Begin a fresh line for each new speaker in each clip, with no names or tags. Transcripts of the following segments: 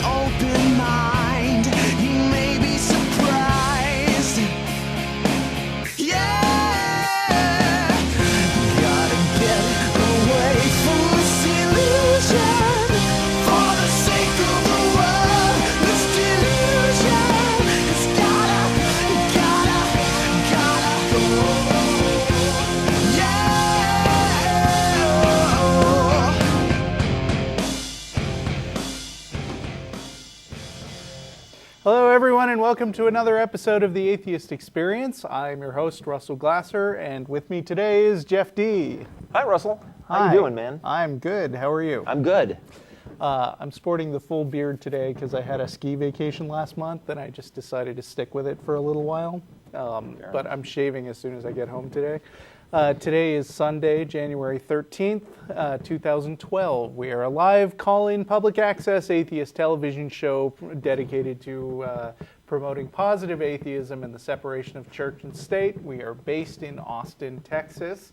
open mind. You may be surprised. Yeah, gotta get away from this illusion. For the sake of the world, this delusion. It's gotta go.
Hello, everyone, and welcome to another episode of the Atheist Experience. I'm your host, Russell Glasser, and with me today is Jeff D.
Hi, Russell. How
Hi.
you doing, man?
I'm good. How are you?
I'm good.
I'm sporting the full beard today because I had a ski vacation last month, and I just decided to stick with it for a little while. But I'm shaving as soon as I get home today. Today is Sunday, January 13th, 2012. We are a live call-in public access atheist television show dedicated to promoting positive atheism and the separation of church and state. We are based in Austin, Texas.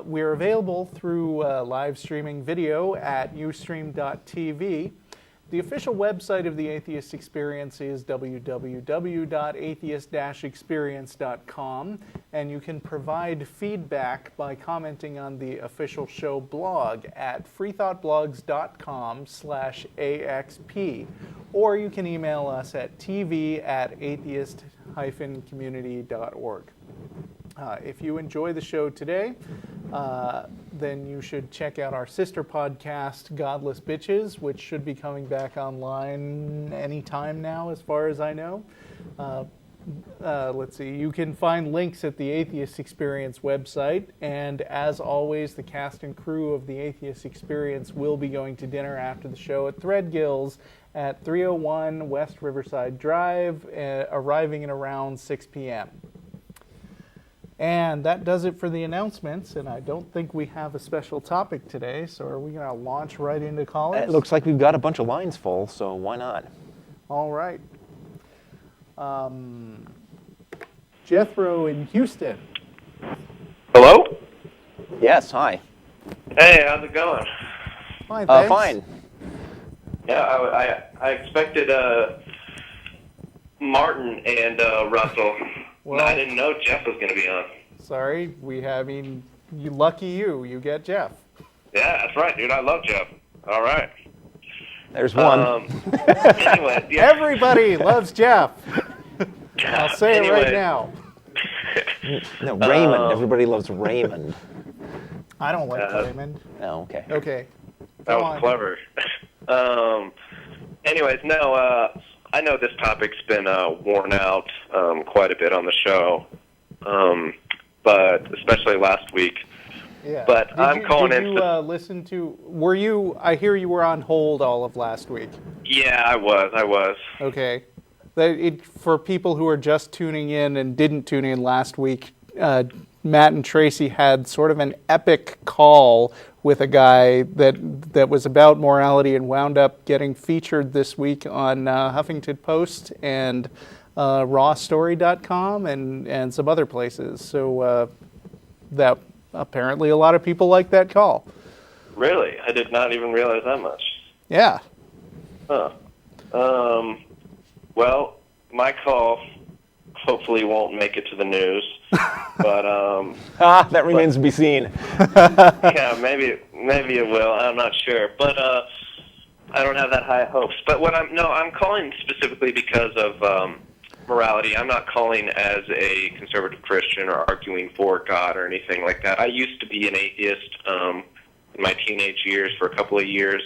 We are available through live streaming video at ustream.tv. The official website of the Atheist Experience is www.atheist-experience.com, and you can provide feedback by commenting on the official show blog at freethoughtblogs.com/AXP, or you can email us at tv@atheist-community.org. If you enjoy the show today, then you should check out our sister podcast, Godless Bitches, which should be coming back online anytime now, as far as I know. Let's see, you can find links at the Atheist Experience website, and as always, the cast and crew of the Atheist Experience will be going to dinner after the show at Threadgill's at 301 West Riverside Drive, arriving at around 6 p.m. And that does it for the announcements, and I don't think we have a special topic today, so are we going to launch right into callers?
It looks like we've got a bunch of lines full, so why not?
All right. Jethro in Houston.
Hello?
Yes, hi.
Hey, how's it going?
Fine, thanks.
Fine.
Yeah, I expected Martin and Russell.
Well,
I didn't know Jeff was going to be on.
Sorry, you lucky you get Jeff.
Yeah, that's right, dude. I love Jeff. All right.
There's one.
Anyway, yeah.
Everybody loves Jeff. I'll say it right now.
No, Raymond. Everybody loves Raymond.
I don't like Raymond.
Oh, okay.
Okay.
That
Go
was
on.
clever. Anyways, no, I know this topic's been worn out quite a bit on the show, but especially last week.
Yeah.
But
Did you listen to? Were you? I hear you were on hold all of last week.
Yeah, I was.
Okay. For people who are just tuning in and didn't tune in last week, Matt and Tracy had sort of an epic call with a guy that was about morality and wound up getting featured this week on Huffington Post and rawstory.com and some other places. So that apparently a lot of people like that call.
Really? I did not even realize that much.
Yeah.
Huh. Well, my call hopefully won't make it to the news, but
that remains to be seen.
yeah, maybe it will. I'm not sure, but I don't have that high hopes. But I'm calling specifically because of morality. I'm not calling as a conservative Christian or arguing for God or anything like that. I used to be an atheist in my teenage years for a couple of years,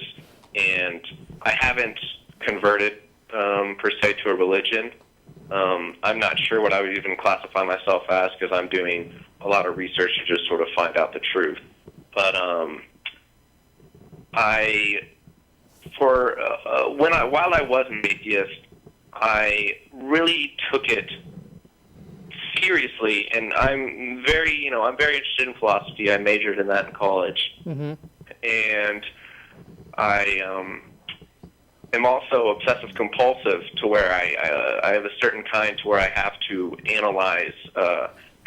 and I haven't converted per se to a religion. I'm not sure what I would even classify myself as because I'm doing a lot of research to just sort of find out the truth. But while I was an atheist, I really took it seriously, and I'm very interested in philosophy. I majored in that in college, and I am also obsessive compulsive to where I have a certain kind to where I have to analyze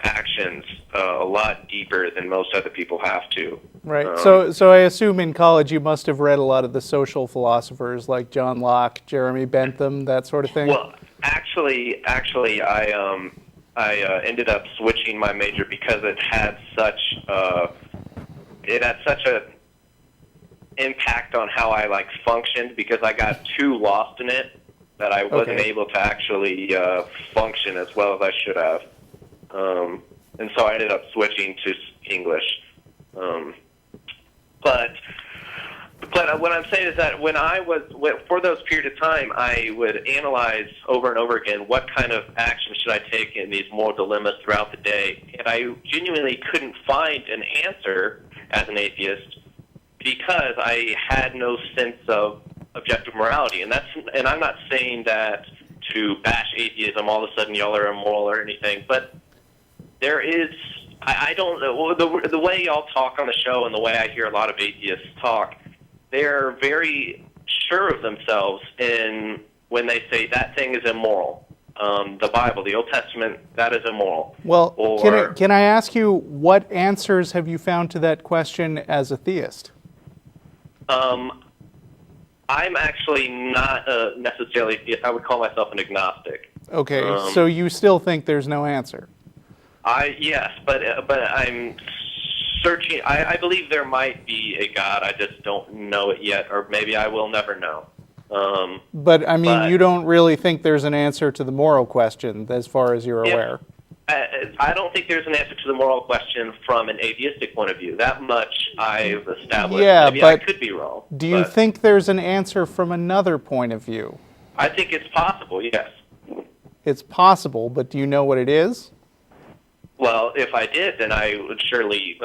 actions a lot deeper than most other people have to.
Right. So I assume in college you must have read a lot of the social philosophers like John Locke, Jeremy Bentham, that sort of thing.
Well, actually, I ended up switching my major because it had such a impact on how I functioned, because I got too lost in it that I wasn't able to actually function as well as I should have. And so I ended up switching to English. But what I'm saying is that for those period of time, I would analyze over and over again what kind of action should I take in these moral dilemmas throughout the day. And I genuinely couldn't find an answer as an atheist because I had no sense of objective morality. And I'm not saying that to bash atheism, all of a sudden y'all are immoral or anything, but there is, I don't know, the way y'all talk on the show and the way I hear a lot of atheists talk, they're very sure of themselves when they say that thing is immoral. The Bible, the Old Testament, that is immoral.
Well, can I ask you, what answers have you found to that question as a theist?
I'm actually not necessarily a theist. I would call myself an agnostic.
Okay, so you still think there's no answer?
Yes, but I'm searching. I believe there might be a God. I just don't know it yet, or maybe I will never know.
But I mean, you don't really think there's an answer to the moral question, as far as you're aware.
I don't think there's an answer to the moral question from an atheistic point of view. That much I've established.
Yeah,
maybe
but
I could be wrong.
Do you think there's an answer from another point of view?
I think it's possible. Yes.
It's possible, but do you know what it is?
Well, if I did, then I would surely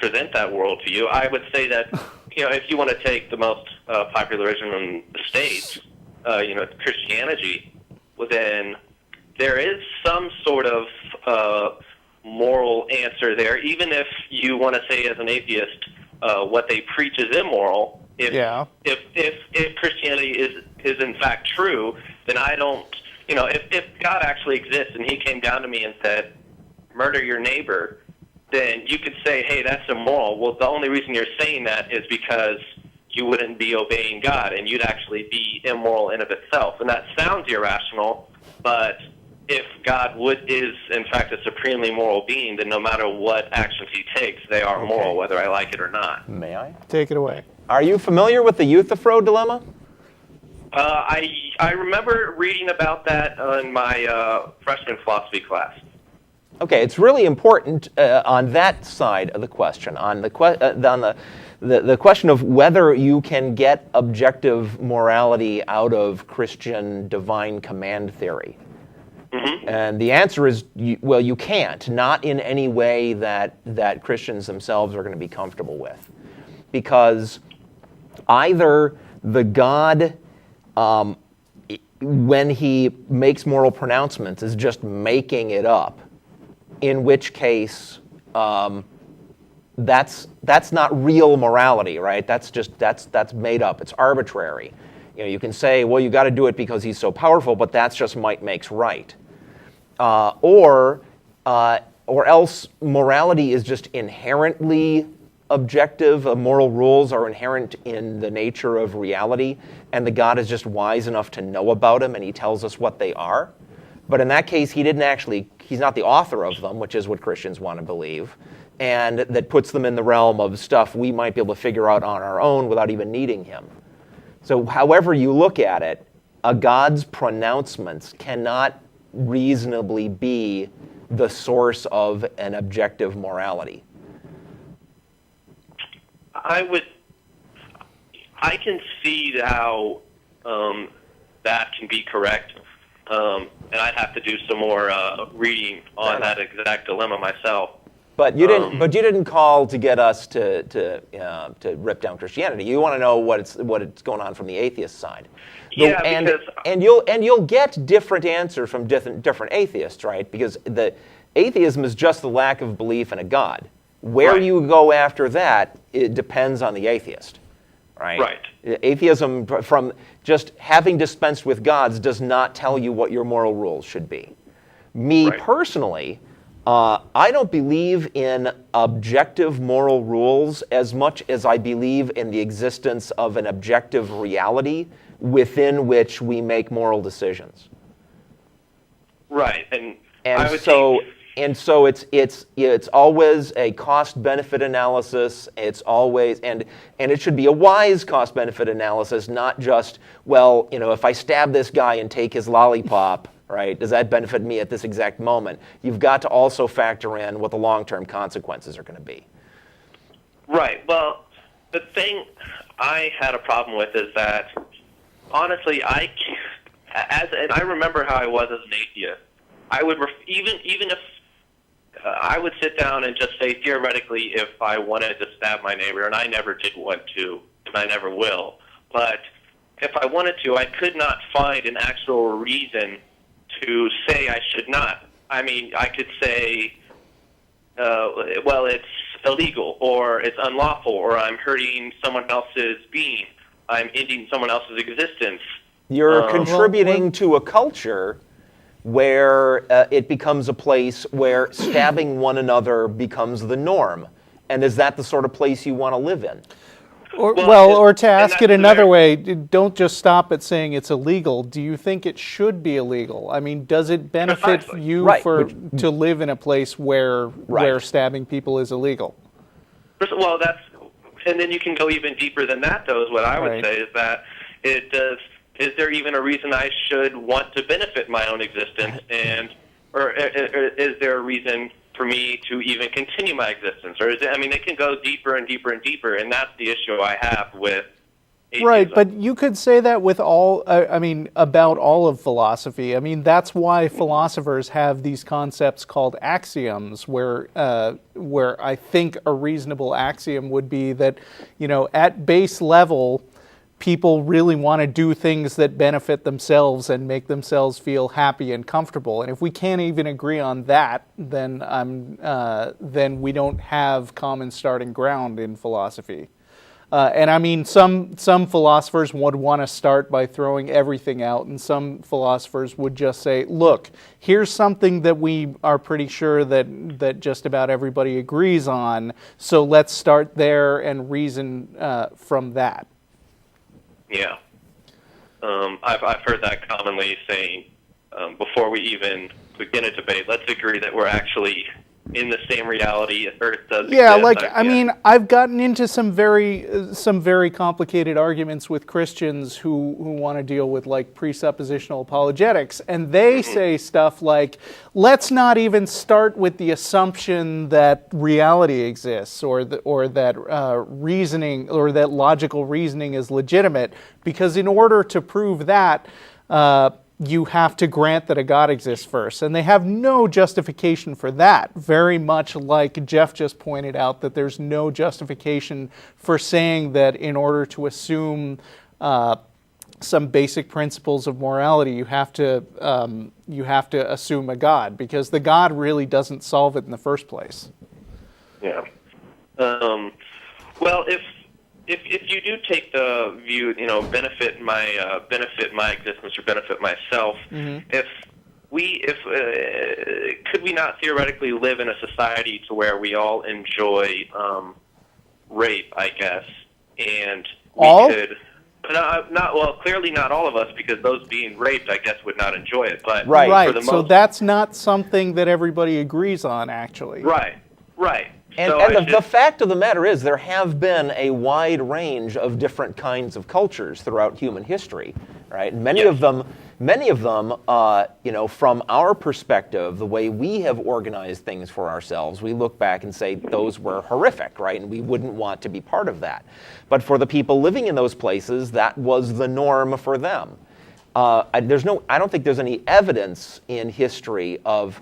present that world to you. I would say that, if you want to take the most popular religion in the States, Christianity, well, then there is some sort of moral answer there, even if you want to say as an atheist what they preach is immoral. If Christianity is in fact true, then I don't. If God actually exists and he came down to me and said, murder your neighbor, then you could say, hey, that's immoral. Well, the only reason you're saying that is because you wouldn't be obeying God, and you'd actually be immoral in of itself. And that sounds irrational, but if God is, in fact, a supremely moral being, then no matter what actions he takes, they are moral, whether I like it or not.
May I?
Take it away.
Are you familiar with the Euthyphro dilemma?
I remember reading about that in my freshman philosophy class.
Okay, it's really important on that side of the question, on the question of whether you can get objective morality out of Christian divine command theory. Mm-hmm. And the answer is, you can't, not in any way that Christians themselves are going to be comfortable with. Because either the God, when he makes moral pronouncements, is just making it up, in which case that's not real morality, right? That's made up. It's arbitrary. You can say, well, you got to do it because he's so powerful, but that's just might makes right. Or else morality is just inherently objective. Moral rules are inherent in the nature of reality, and the God is just wise enough to know about them, and he tells us what they are. But in that case, he's not the author of them, which is what Christians want to believe, and that puts them in the realm of stuff we might be able to figure out on our own without even needing him. So however you look at it, a God's pronouncements cannot reasonably be the source of an objective morality.
I can see how that can be correct, and I'd have to do some more reading on that exact dilemma myself.
But you didn't. But you didn't call to get us to rip down Christianity. You want to know what's going on from the atheist side. And you'll get different answers from different atheists, right? Because the atheism is just the lack of belief in a God. Where you go after that, it depends on the atheist, right?
Right.
Atheism, from just having dispensed with gods, does not tell you what your moral rules should be. Me personally, I don't believe in objective moral rules as much as I believe in the existence of an objective reality within which we make moral decisions.
Right, and
And
I would
so,
think,
and so it's always a cost-benefit analysis. It's always and it should be a wise cost-benefit analysis, not just, well, if I stab this guy and take his lollipop, right? Does that benefit me at this exact moment? You've got to also factor in what the long-term consequences are going to be.
right. Well, the thing I had a problem with is that, honestly, and I remember how I was as an atheist. I would even if I would sit down and just say theoretically, if I wanted to stab my neighbor, and I never did want to, and I never will, but if I wanted to, I could not find an actual reason to say I should not. I mean, I could say, well, it's illegal, or it's unlawful, or I'm hurting someone else's being, I'm ending someone else's existence.
You're contributing to a culture where it becomes a place where stabbing one another becomes the norm. And is that the sort of place you want to live in?
Or to ask it another way, don't just stop at saying it's illegal. Do you think it should be illegal? I mean, does it benefit you to live in a place where stabbing people is illegal?
Well, and then you can go even deeper than that, though, is what I would say, is that it does. Is there even a reason I should want to benefit my own existence, or is there a reason for me to even continue my existence? Or it can go deeper and deeper and deeper, and that's the issue I have with atheism.
Right, but you could say that with about all of philosophy. I mean, that's why philosophers have these concepts called axioms, where I think a reasonable axiom would be that, at base level, people really want to do things that benefit themselves and make themselves feel happy and comfortable. And if we can't even agree on that, then we don't have common starting ground in philosophy. And I mean, some philosophers would want to start by throwing everything out, and some philosophers would just say, look, here's something that we are pretty sure that just about everybody agrees on, so let's start there and reason from that.
Yeah. I've heard that commonly saying, before we even begin a debate, let's agree that we're actually in the same reality. Earth does exist.
I mean, I've gotten into some very complicated arguments with Christians who want to deal with presuppositional apologetics, and they say stuff like, let's not even start with the assumption that reality exists, or that reasoning, or that logical reasoning is legitimate, because in order to prove that, you have to grant that a God exists first. And they have no justification for that, very much like Jeff just pointed out that there's no justification for saying that in order to assume some basic principles of morality, you have to assume a God, because the God really doesn't solve it in the first place.
Yeah. Well, if you do take the view, benefit my existence or benefit myself, could we not theoretically live in a society to where we all enjoy rape, I guess, and we could. Clearly not all of us, because those being raped, I guess, would not enjoy it. But
right. So that's not something that everybody agrees on, actually.
Right.
And the fact of the matter is, there have been a wide range of different kinds of cultures throughout human history, right? And many of them, from our perspective, the way we have organized things for ourselves, we look back and say those were horrific, right? And we wouldn't want to be part of that. But for the people living in those places, that was the norm for them. I don't think there's any evidence in history of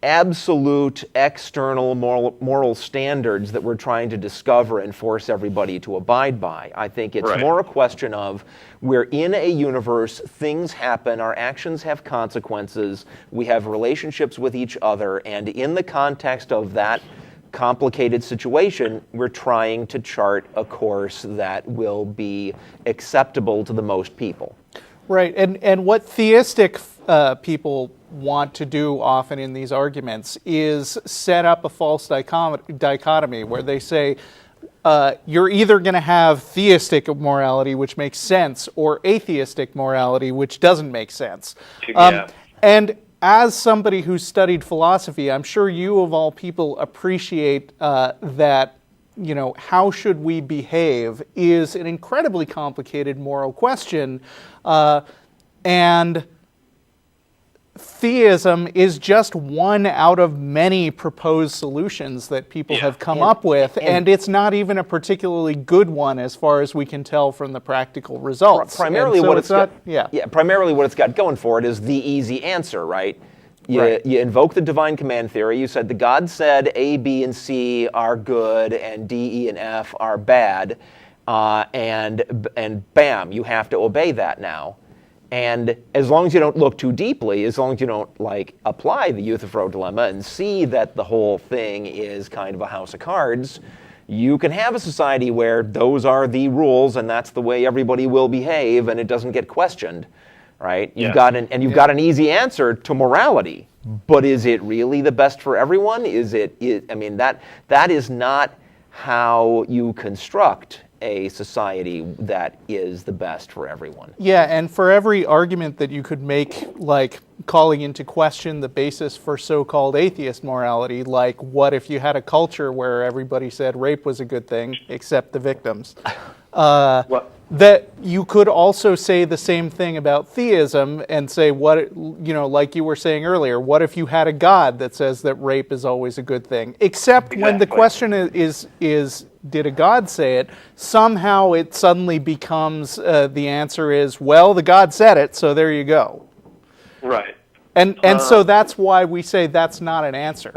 absolute external moral standards that we're trying to discover and force everybody to abide by. I think it's more a question of, we're in a universe, things happen, our actions have consequences, we have relationships with each other, and in the context of that complicated situation, we're trying to chart a course that will be acceptable to the most people.
Right, and what theistic people want to do often in these arguments is set up a false dichotomy where they say you're either going to have theistic morality, which makes sense, or atheistic morality, which doesn't make sense. And as somebody who's studied philosophy, I'm sure you of all people appreciate that, you know, how should we behave is an incredibly complicated moral question. And theism is just one out of many proposed solutions that people have come up with, and it's not even a particularly good one as far as we can tell from the practical results.
Primarily what it's got going for it is the easy answer, right? You invoke the divine command theory. You said the God said A, B, and C are good, and D, E, and F are bad, and bam, you have to obey that now. And as long as you don't look too deeply, as long as you don't apply the Euthyphro dilemma and see that the whole thing is kind of a house of cards, you can have a society where those are the rules and that's the way everybody will behave and it doesn't get questioned, right? You've got an easy answer to morality, but is it really the best for everyone? That is not how you construct a society that is the best for everyone.
Yeah, and for every argument that you could make, like calling into question the basis for so-called atheist morality, like what if you had a culture where everybody said rape was a good thing, except the victims? That you could also say the same thing about theism and say, like you were saying earlier, what if you had a God that says that rape is always a good thing? Except when the question is did a God say it? Somehow it suddenly becomes the answer is, well, the God said it, so there you go.
Right.
And so that's why we say that's not an answer.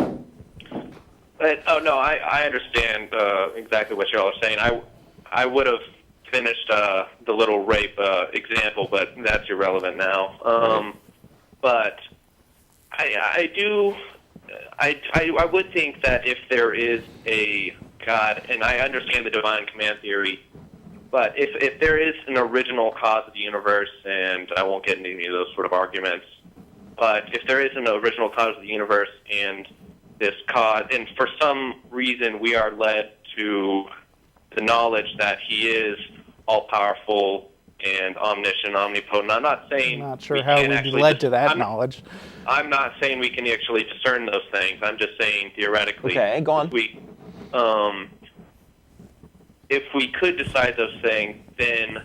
I understand exactly what y'all are saying. I would have finished the little rape example, but that's irrelevant now. But I would think that if there is a God, and I understand the divine command theory, but if there is an original cause of the universe, and I won't get into any of those sort of arguments, but if there is an original cause of the universe and this cause, and for some reason we are led to the knowledge that he is all-powerful and omniscient, omnipotent. I'm not saying...
I'm not sure how we led to that knowledge.
I'm not saying we can actually discern those things. I'm just saying theoretically...
Okay, go on.
If we could decide those things, then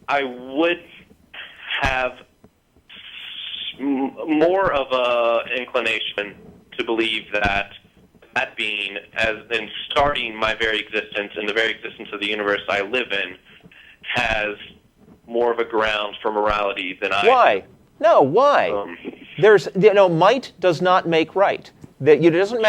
I would have more of an inclination to believe that being, as in starting my very existence and the very existence of the universe I live in, has more of a ground for morality than I.
Why? No, why? Might does not make right. It doesn't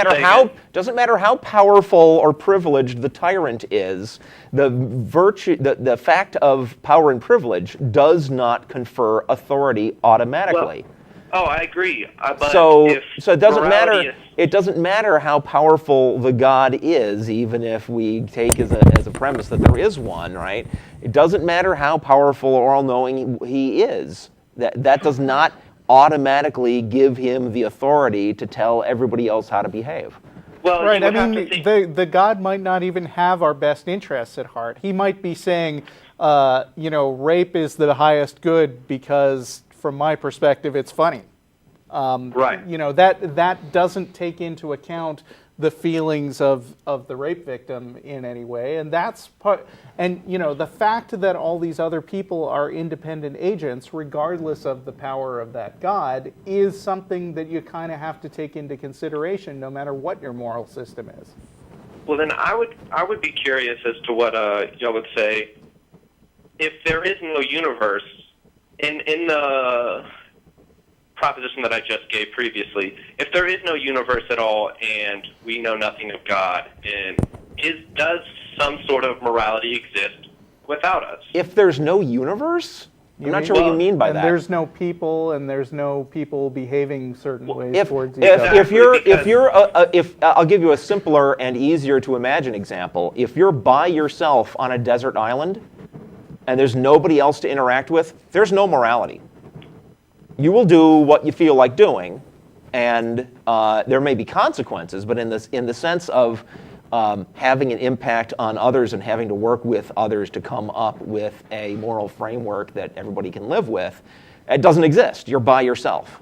matter how powerful or privileged the tyrant is. The fact of power and privilege does not confer authority automatically.
I agree.
So it doesn't matter. It doesn't matter how powerful the God is, even if we take as a premise that there is one, right? It doesn't matter how powerful or all-knowing he is. That does not automatically give him the authority to tell everybody else how to behave.
Well,
right. I mean, the God might not even have our best interests at heart. He might be saying, rape is the highest good because, from my perspective, it's funny.
Right.
That doesn't take into account the feelings of the rape victim in any way, and that's part. And the fact that all these other people are independent agents, regardless of the power of that God, is something that you kind of have to take into consideration, no matter what your moral system is.
Well, then I would be curious as to what y'all would say if there is no universe in the proposition that I just gave previously. If there is no universe at all and we know nothing of God, and does some sort of morality exist without us?
If there's no universe? I'm not sure what you mean by that.
There's no people, and there's no people behaving certain ways towards each other.
If I'll give you a simpler and easier to imagine example. If you're by yourself on a desert island, and there's nobody else to interact with, there's no morality. You will do what you feel like doing, and there may be consequences, but in the sense of having an impact on others and having to work with others to come up with a moral framework that everybody can live with, it doesn't exist. You're by yourself.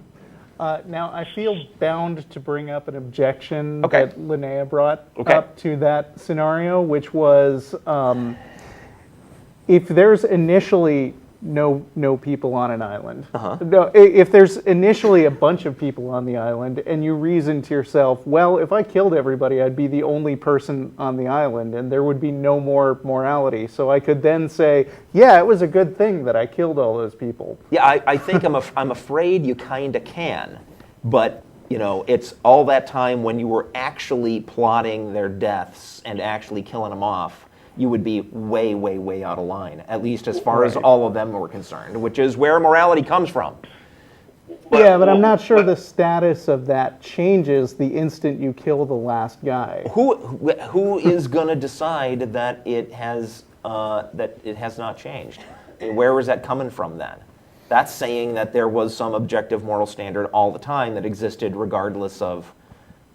Now, I feel bound to bring up an objection
Okay.
that Linnea brought
Okay.
up to that scenario, which was if there's initially no people on an island, no, if there's initially a bunch of people on the island, and you reason to yourself, well, if I killed everybody, I'd be the only person on the island, and there would be no more morality. So I could then say, yeah, it was a good thing that I killed all those people.
Yeah, I think I'm afraid you kind of can, but it's all that time when you were actually plotting their deaths and actually killing them off. You would be way, way, way out of line, at least as far as all of them were concerned, which is where morality comes from.
Yeah, but I'm not sure the status of that changes the instant you kill the last guy.
Who is going to decide that it has not changed? Where is that coming from then? That's saying that there was some objective moral standard all the time that existed regardless of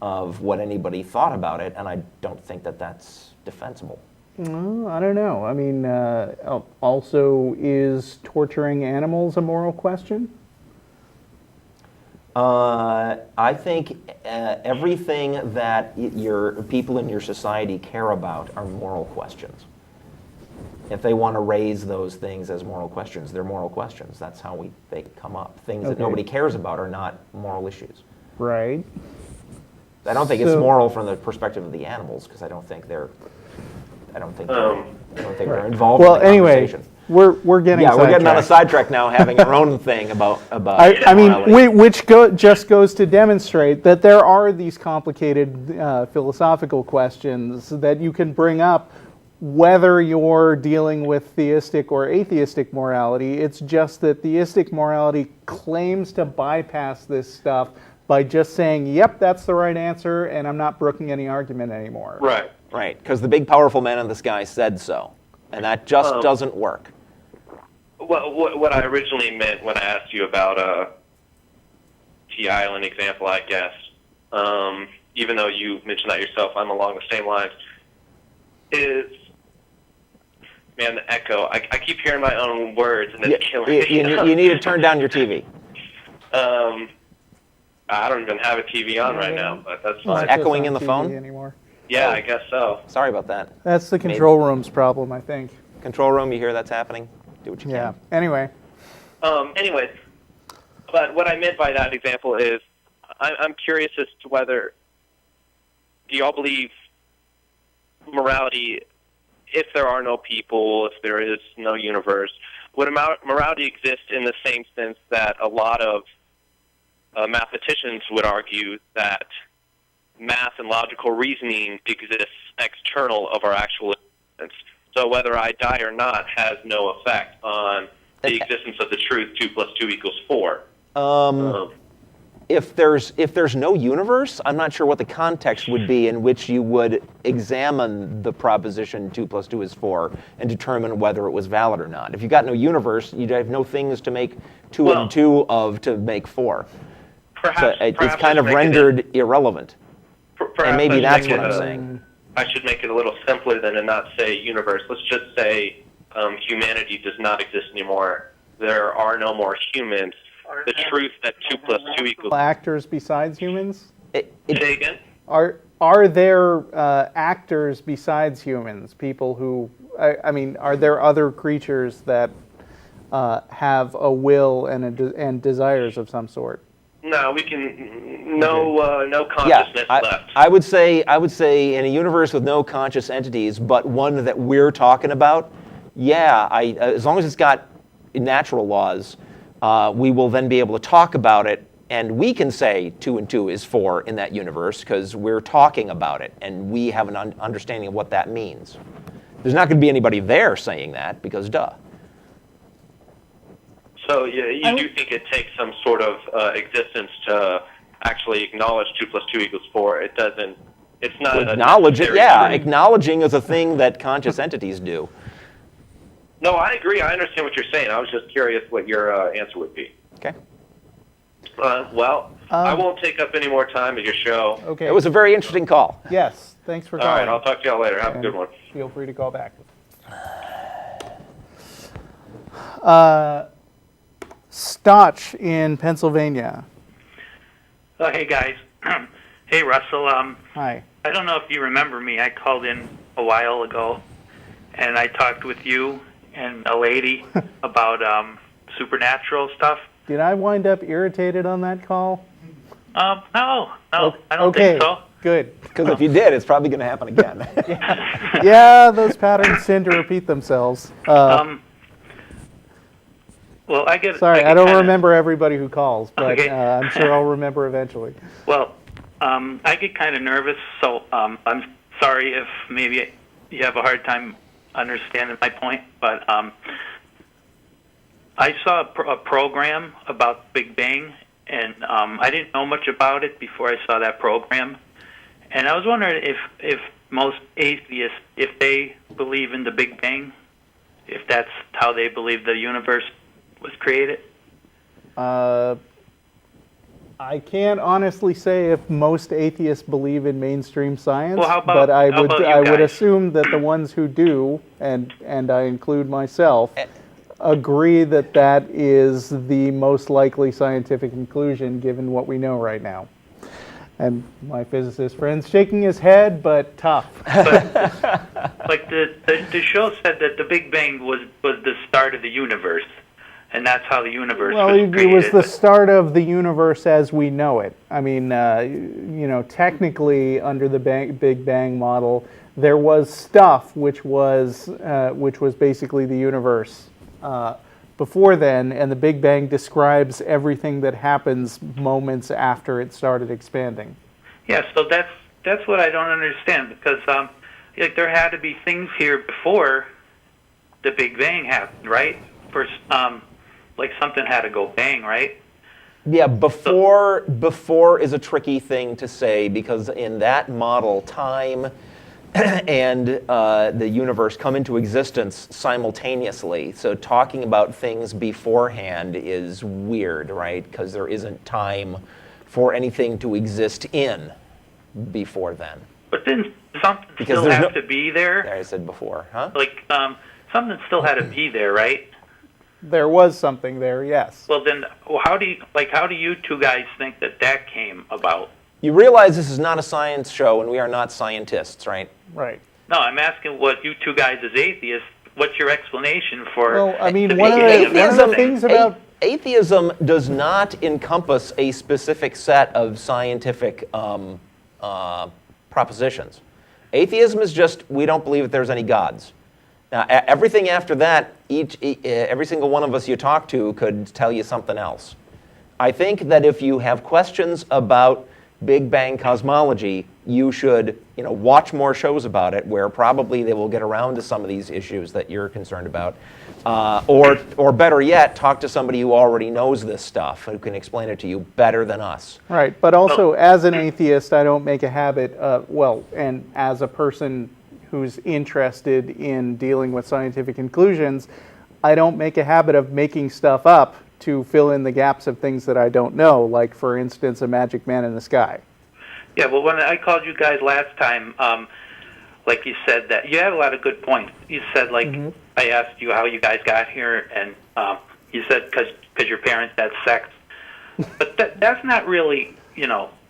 what anybody thought about it, and I don't think that that's defensible.
Well, I don't know. I mean, also, is torturing animals a moral question?
I think everything that your people in your society care about are moral questions. If they want to raise those things as moral questions, they're moral questions. That's how they come up. Things that nobody cares about are not moral issues.
Right.
I don't think it's moral from the perspective of the animals, because I don't think they're involved in the conversation.
We're getting
we're getting on a sidetrack now, having our own thing about morality.
Which just goes to demonstrate that there are these complicated philosophical questions that you can bring up, whether you're dealing with theistic or atheistic morality. It's just that theistic morality claims to bypass this stuff by just saying, yep, that's the right answer, and I'm not brooking any argument anymore.
Right, because the big powerful man in the sky said so, and that just doesn't work.
Well, what I originally meant when I asked you about T Island example, I guess, even though you mentioned that yourself, I'm along the same lines, is, man, the echo. I keep hearing my own words, and it's killing me.
You need to turn down your TV.
I don't even have a TV on right now, but that's fine.
It's echoing in the
TV
phone?
anymore.
Yeah, I guess so.
Sorry about that.
That's the control room's problem, I think.
Control room, you hear that's happening? Do what you can.
Yeah. Anyway.
Anyways, but what I meant by that example is, I'm curious as to whether, do y'all believe morality, if there are no people, if there is no universe, would morality exist in the same sense that a lot of mathematicians would argue that math and logical reasoning exists external of our actual existence? So whether I die or not has no effect on the existence of the truth 2 + 2 = 4.
If there's no universe, I'm not sure what the context would be in which you would examine the proposition 2 + 2 = 4 and determine whether it was valid or not. If you got no universe, you'd have no things to make 2 and 2 of to make 4.
Perhaps,
so it's kind of rendered irrelevant. And maybe that's what I'm saying.
I should make it a little simpler than to not say universe. Let's just say humanity does not exist anymore. There are no more humans. The truth that 2 + 2 =
actors besides humans?
Say again?
Are there actors besides humans? People who, I mean, are there other creatures that have a will and desires of some sort?
No, we can. No consciousness left.
I would say in a universe with no conscious entities, but one that we're talking about, as long as it's got natural laws, we will then be able to talk about it, and we can say 2 and 2 = 4 in that universe because we're talking about it, and we have an understanding of what that means. There's not going to be anybody there saying that because duh.
So you do think it takes some sort of existence to actually acknowledge 2 + 2 = 4? It doesn't. It's not.
Acknowledge it. Yeah, acknowledging is a thing that conscious entities do.
No, I agree. I understand what you're saying. I was just curious what your answer would be.
Okay.
Well, I won't take up any more time of your show.
Okay.
It was a very interesting call.
Yes. Thanks for
All
calling.
right, I'll talk to y'all later. Have a good one.
Feel free to call back. Stotch in Pennsylvania.
Oh, hey guys. Hey Russell.
Hi.
I don't know if you remember me. I called in a while ago, and I talked with you and a lady about supernatural stuff.
Did I wind up irritated on that call?
No, I don't
Okay.
think so.
Good.
Because if you did, it's probably going to happen again.
Yeah, those patterns tend to repeat themselves.
Well, I get.
Sorry,
get
I don't
kinda-
remember everybody who calls, but
Okay.
I'm sure I'll remember eventually.
Well, I get kind of nervous, so I'm sorry if maybe you have a hard time understanding my point, but I saw a program about Big Bang, and I didn't know much about it before I saw that program, and I was wondering if most atheists, if they believe in the Big Bang, if that's how they believe the universe was created.
I can't honestly say if most atheists believe in mainstream science,
Well, how about-
but I
how
would
about you
I would
guys?
assume that the ones who do, and I include myself, agree that that is the most likely scientific conclusion given what we know right now. And my physicist friend's shaking his head, but tough.
Like the show said that the Big Bang was the start of the universe, and that's how the universe
Well,
was
it
created.
was the start of the universe as we know it. I mean, technically, under the Big Bang model, there was stuff which was basically the universe before then, and the Big Bang describes everything that happens moments after it started expanding.
Yeah, so that's what I don't understand, because like there had to be things here before the Big Bang happened, right? First, like something had to go bang, right?
Yeah, before is a tricky thing to say, because in that model, time and the universe come into existence simultaneously. So talking about things beforehand is weird, right? Because there isn't time for anything to exist in before then.
But then something
Because
still
there's
have
no-
to be there.
There, I said before, huh?
Like something still had to be there, right?
There was something there, yes.
Well, then how do you two guys think that came about?
You realize this is not a science show, and we are not scientists, right?
Right.
No, I'm asking what you two guys as atheists. What's your explanation for?
Well, I mean,
the
one of
beginning
the
everything?
things about
Atheism does not encompass a specific set of scientific propositions. Atheism is just, we don't believe that there's any gods. Now, everything after that, every single one of us you talk to could tell you something else. I think that if you have questions about Big Bang cosmology, you should, watch more shows about it, where probably they will get around to some of these issues that you're concerned about, or better yet, talk to somebody who already knows this stuff, who can explain it to you better than us.
Right, but also as an atheist, I don't make a habit and as a person who's interested in dealing with scientific conclusions, I don't make a habit of making stuff up to fill in the gaps of things that I don't know, like, for instance, a magic man in the sky.
Yeah, well, when I called you guys last time, like you said that you had a lot of good points. You said, like, I asked you how you guys got here, and you said because your parents had sex. But that's not really,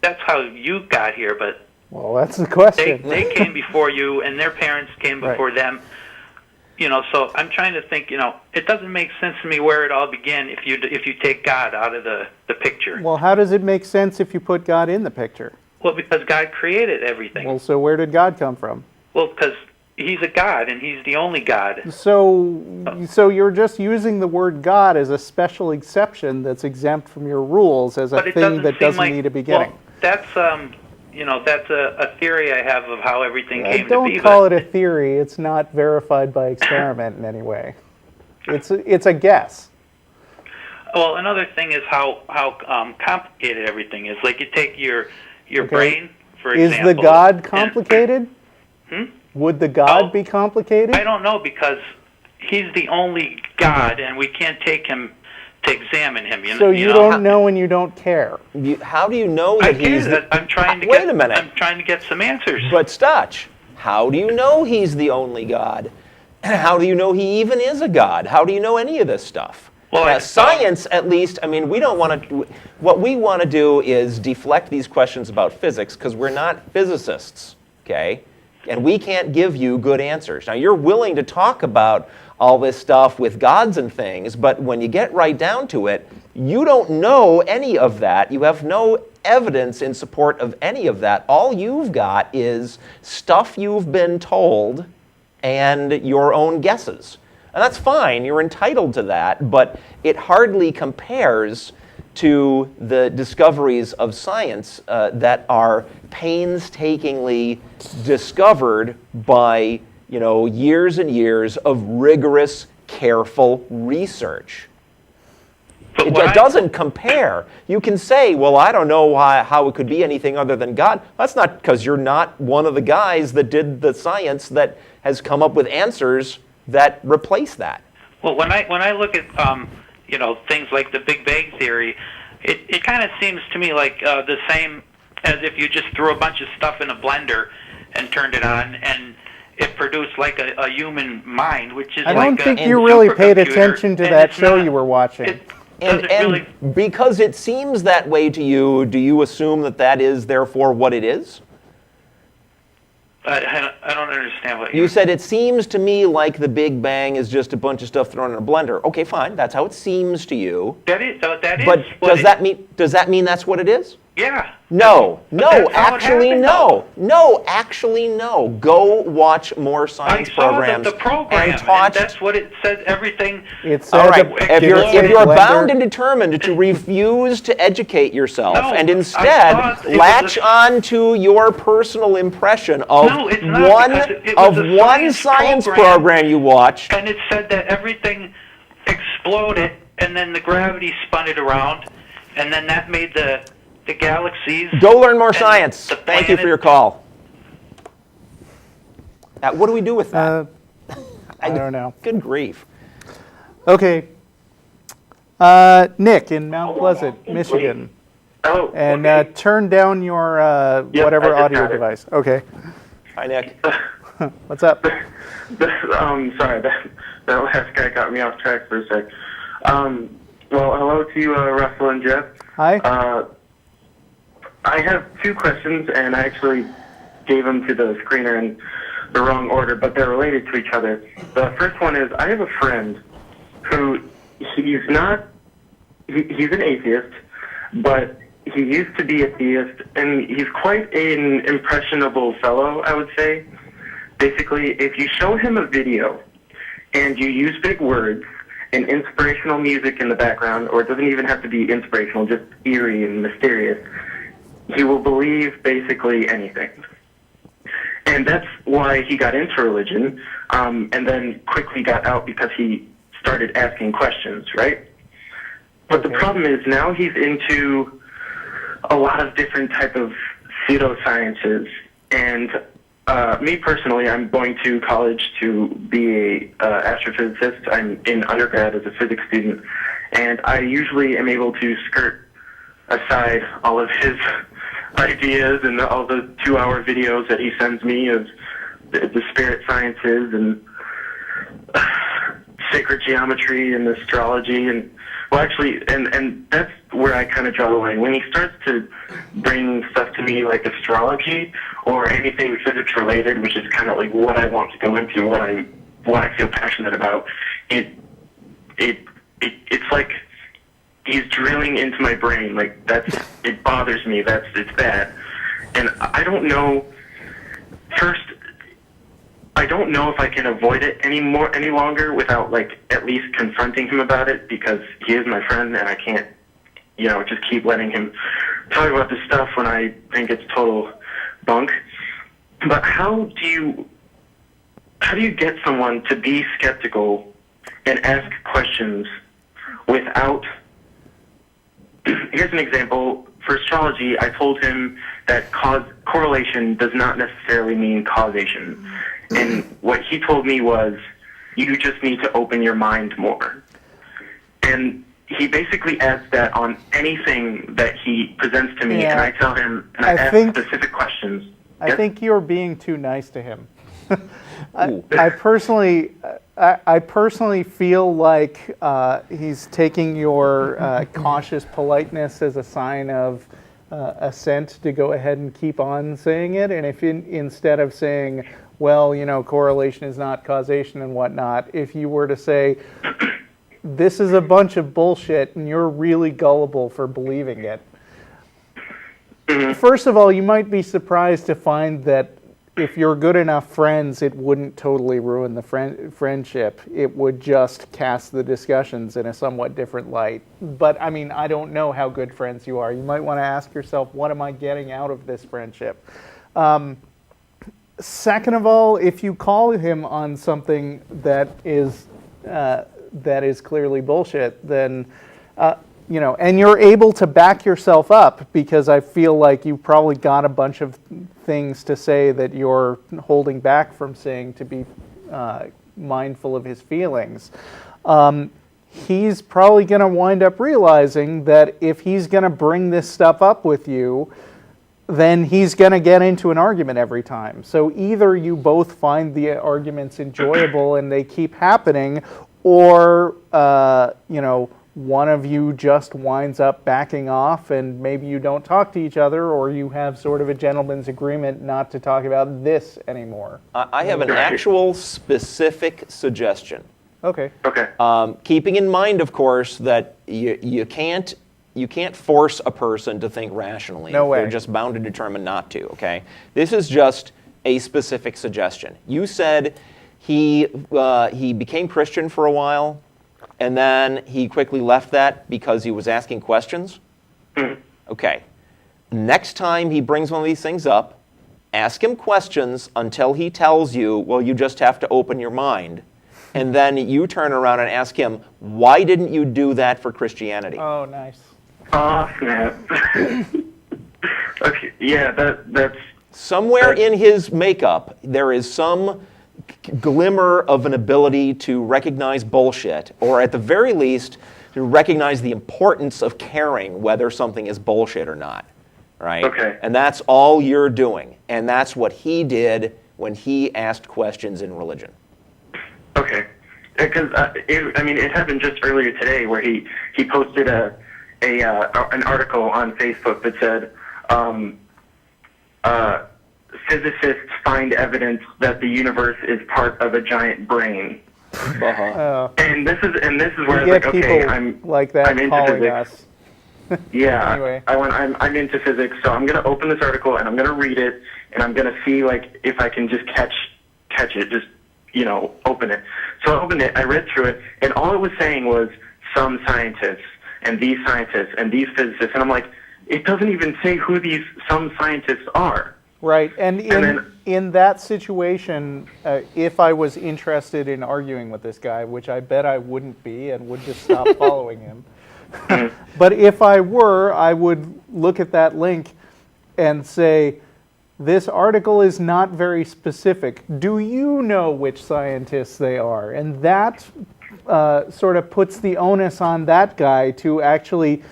that's how you got here, but
Well, that's the question.
they came before you, and their parents came before them. So I'm trying to think, it doesn't make sense to me where it all began if you take God out of the picture.
Well, how does it make sense if you put God in the picture?
Well, because God created everything.
Well, so where did God come from?
Well, because he's a God, and he's the only God.
So you're just using the word God as a special exception that's exempt from your rules as a
But it
thing that
seem
doesn't
like,
need a beginning.
Well, that's that's a theory I have of how everything came
Don't
to be.
call it a theory. It's not verified by experiment in any way. It's a guess.
Well, another thing is how complicated everything is. Like you take your
Okay.
brain, for
Is
example.
the God
and-
complicated? Would the God be complicated?
I don't know, because he's the only God, and we can't take him to examine him.
So you don't know and you don't care.
How do you know
I
that he's...
care. I'm trying to
Wait a minute.
I'm trying to get some answers.
But Stutch, how do you know he's the only God? How do you know he even is a God? How do you know any of this stuff?
Well,
science, at least, I mean, we don't want to... What we want to do is deflect these questions about physics because we're not physicists, okay? And we can't give you good answers. Now, you're willing to talk about all this stuff with gods and things, but when you get right down to it, you don't know any of that. You have no evidence in support of any of that. All you've got is stuff you've been told and your own guesses. And that's fine, you're entitled to that, but it hardly compares to the discoveries of science that are painstakingly discovered by years and years of rigorous, careful research. It doesn't compare. You can say, well, I don't know how it could be anything other than God. That's not because you're not one of the guys that did the science that has come up with answers that replace that.
Well, when I look at things like the Big Bang Theory, it kind of seems to me like the same as if you just threw a bunch of stuff in a blender and turned it on, and it produced like a human mind, which is
I
like
don't think
a
you really paid
supercomputer,
attention to
and
that
it's
show
not-
you were watching.
It doesn't really.
And because it seems that way to you, do you assume that is therefore what it is?
I don't understand what
You said it seems to me like the Big Bang is just a bunch of stuff thrown in a blender. Okay, fine. That's how it seems to you.
That is.
But does that mean that's what it is?
Yeah.
No,
that's how it happened,
no. No, actually, no. Go watch more science
I saw
programs
the program,
and watch.
that's what it says. Everything.
It said
All right,
the-
if you're
it
if you're
blender-
bound and determined to refuse to educate yourself
No,
and
I
instead
thought it was
latch on to your personal impression of
No, it's not, because it was a
one
science
science
program.
program you watched,
And it said that everything exploded, and then the gravity spun it around, and then that made the galaxies.
go learn more
and
science.
the
Thank you for
planet-
your call. What do we do with that?
I don't know.
Good grief.
Okay. Nick in Mount Pleasant, Michigan.
Oh,
And
okay.
turn down your
Yep,
whatever
I just
audio
got it.
device. Okay.
Hi, Nick.
What's up?
Sorry, that last guy got me off track for a sec. Well, hello to you, Russell and Jeff.
Hi.
I have two questions, and I actually gave them to the screener in the wrong order, but they're related to each other. The first one is, I have a friend who, he's an atheist, but he used to be a theist, and he's quite an impressionable fellow, I would say. Basically, if you show him a video and you use big words and inspirational music in the background, or it doesn't even have to be inspirational, just eerie and mysterious, he will believe basically anything. And that's why he got into religion, and then quickly got out because he started asking questions, right? But the problem is now he's into a lot of different type of pseudosciences. And me personally, I'm going to college to be a astrophysicist. I'm in undergrad as a physics student, and I usually am able to skirt aside all of his ideas and all the 2-hour videos that he sends me of the spirit sciences and sacred geometry and astrology, and well, actually, and that's where I kind of draw the line. When he starts to bring stuff to me like astrology or anything physics related, which is kind of like what I want to go into, what I feel passionate about, it's like he's drilling into my brain. Like it bothers me. It's bad, and I don't know. First, I don't know if I can avoid it any longer without at least confronting him about it, because he is my friend and I can't, just keep letting him talk about this stuff when I think it's total bunk. But how do you get someone to be skeptical and ask questions without? Here's an example. For astrology, I told him that correlation does not necessarily mean causation. And what he told me was, you just need to open your mind more. And he basically adds that on anything that he presents to me, and I tell him, and I ask specific questions.
I think you're being too nice to him. I personally feel like he's taking your cautious politeness as a sign of assent to go ahead and keep on saying it. And if instead of saying, well, correlation is not causation and whatnot, if you were to say, this is a bunch of bullshit and you're really gullible for believing it. First of all, you might be surprised to find that if you're good enough friends, it wouldn't totally ruin the friendship. It would just cast the discussions in a somewhat different light. But, I don't know how good friends you are. You might want to ask yourself, what am I getting out of this friendship? Second of all, if you call him on something that is clearly bullshit, then and you're able to back yourself up, because I feel like you probably got a bunch of things to say that you're holding back from saying to be mindful of his feelings. He's probably going to wind up realizing that if he's going to bring this stuff up with you, then he's going to get into an argument every time. So either you both find the arguments enjoyable and they keep happening, or one of you just winds up backing off and maybe you don't talk to each other, or you have sort of a gentleman's agreement not to talk about this anymore.
I have an actual specific suggestion.
Okay.
Keeping in mind, of course, that you can't force a person to think rationally.
No way.
They're just bound to determine not to, okay? This is just a specific suggestion. You said he became Christian for a while, and then he quickly left that because he was asking questions? Okay. Next time he brings one of these things up, ask him questions until he tells you, well, you just have to open your mind. And then you turn around and ask him, why didn't you do that for Christianity?
Oh, nice.
Oh, snap. Okay, yeah, that's...
Somewhere in his makeup, there is some glimmer of an ability to recognize bullshit, or at the very least, to recognize the importance of caring whether something is bullshit or not, right?
Okay.
And that's all you're doing. And that's what he did when he asked questions in religion.
Okay. Because, it happened just earlier today where he posted an article on Facebook that said, physicists find evidence that the universe is part of a giant brain. And this is where it's like, okay, I'm into
calling
physics.
Us.
Yeah.
Anyway.
I'm into physics, so I'm gonna open this article and I'm gonna read it, and I'm gonna see if I can just catch it, just open it. So I opened it, I read through it, and all it was saying was some scientists and these scientists and these physicists, and I'm like, it doesn't even say who these some scientists are.
Right, and in that situation, if I was interested in arguing with this guy, which I bet I wouldn't be and would just stop following him, but if I were, I would look at that link and say, this article is not very specific. Do you know which scientists they are? And that sort of puts the onus on that guy to actually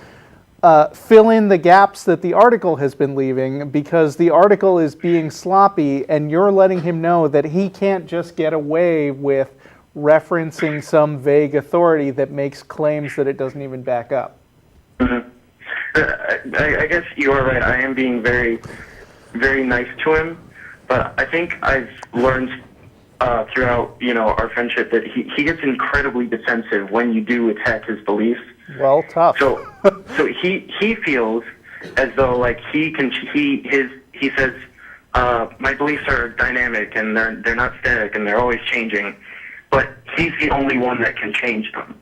fill in the gaps that the article has been leaving, because the article is being sloppy and you're letting him know that he can't just get away with referencing some vague authority that makes claims that it doesn't even back up.
Mm-hmm. I guess you are right. I am being very, very nice to him, but I think I've learned throughout our friendship that he gets incredibly defensive when you do attack his beliefs.
Well, tough.
So he feels as though he says my beliefs are dynamic and they're not static and they're always changing, but he's the only one that can change them.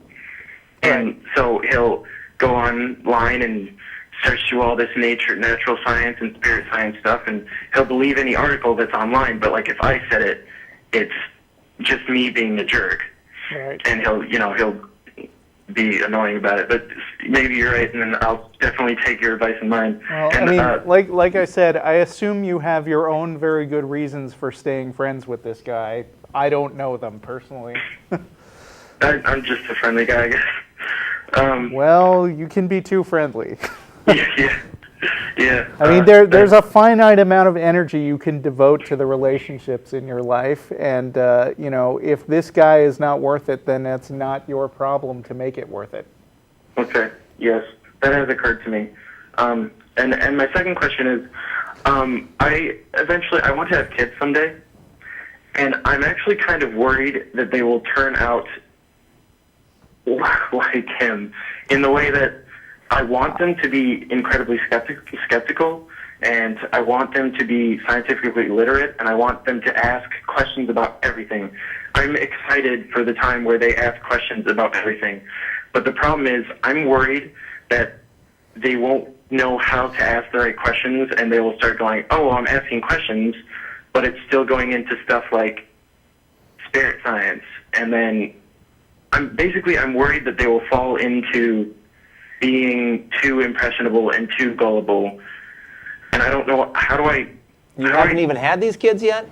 And so he'll go online and search through all this natural science and spirit science stuff, and he'll believe any article that's online. But if I said it, it's just me being a jerk.
Right.
And he'll be annoying about it, but maybe you're right, and then I'll definitely take your advice in mind.
Well,
and,
like I said, I assume you have your own very good reasons for staying friends with this guy. I don't know them personally.
I'm just a friendly guy, I guess.
Well, you can be too friendly.
Yeah.
I mean, there's a finite amount of energy you can devote to the relationships in your life, and you know, if this guy is not worth it, then that's not your problem to make it worth it.
Okay. Yes, that has occurred to me. And my second question is, I want to have kids someday, and I'm actually kind of worried that they will turn out like him in the way that I want them to be incredibly skeptical, and I want them to be scientifically literate, and I want them to ask questions about everything. I'm excited for the time where they ask questions about everything. But the problem is, I'm worried that they won't know how to ask the right questions, and they will start going, oh, well, I'm asking questions, but it's still going into stuff like spirit science. And then I'm worried that they will fall into being too impressionable and too gullible. And I don't know, how do I...
You haven't even had these kids yet?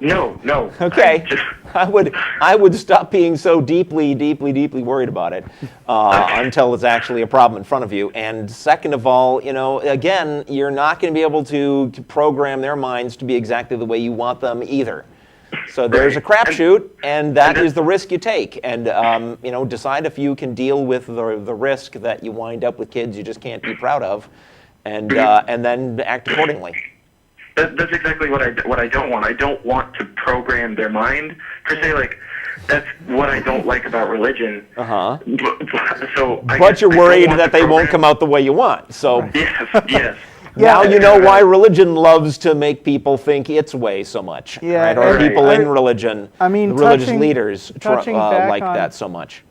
No.
Okay. I would stop being so deeply worried about it until it's actually a problem in front of you. And second of all, you know, again, you're not going to be able to program their minds to be exactly the way you want them either. So there's a crapshoot, and that is the risk you take. And you know, decide if you can deal with the risk that you wind up with kids you just can't be proud of, and then act accordingly.
That's exactly what I don't want. I don't want to program their mind per se. Like, that's what I don't like about religion. But
you're worried that they won't come out the way you want. So
yes.
Now you know why religion loves to make people think its way so much, right? Or people in religion,
I mean,
religious leaders
like
that so much.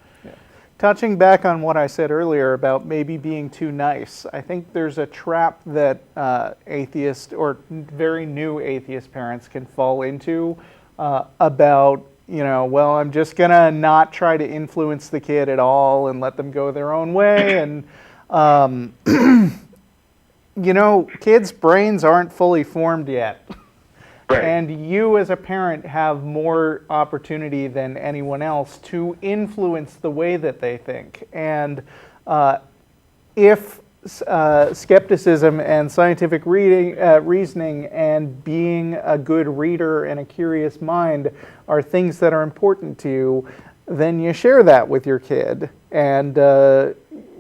Touching back on what I said earlier about maybe being too nice, I think there's a trap that atheist or very new atheist parents can fall into about, you know, well, I'm just going to not try to influence the kid at all and let them go their own way. And, you know, kids' brains aren't fully formed yet.
Right.
And you as a parent have more opportunity than anyone else to influence the way that they think. And if skepticism and scientific reasoning and being a good reader and a curious mind are things that are important to you, then you share that with your kid. And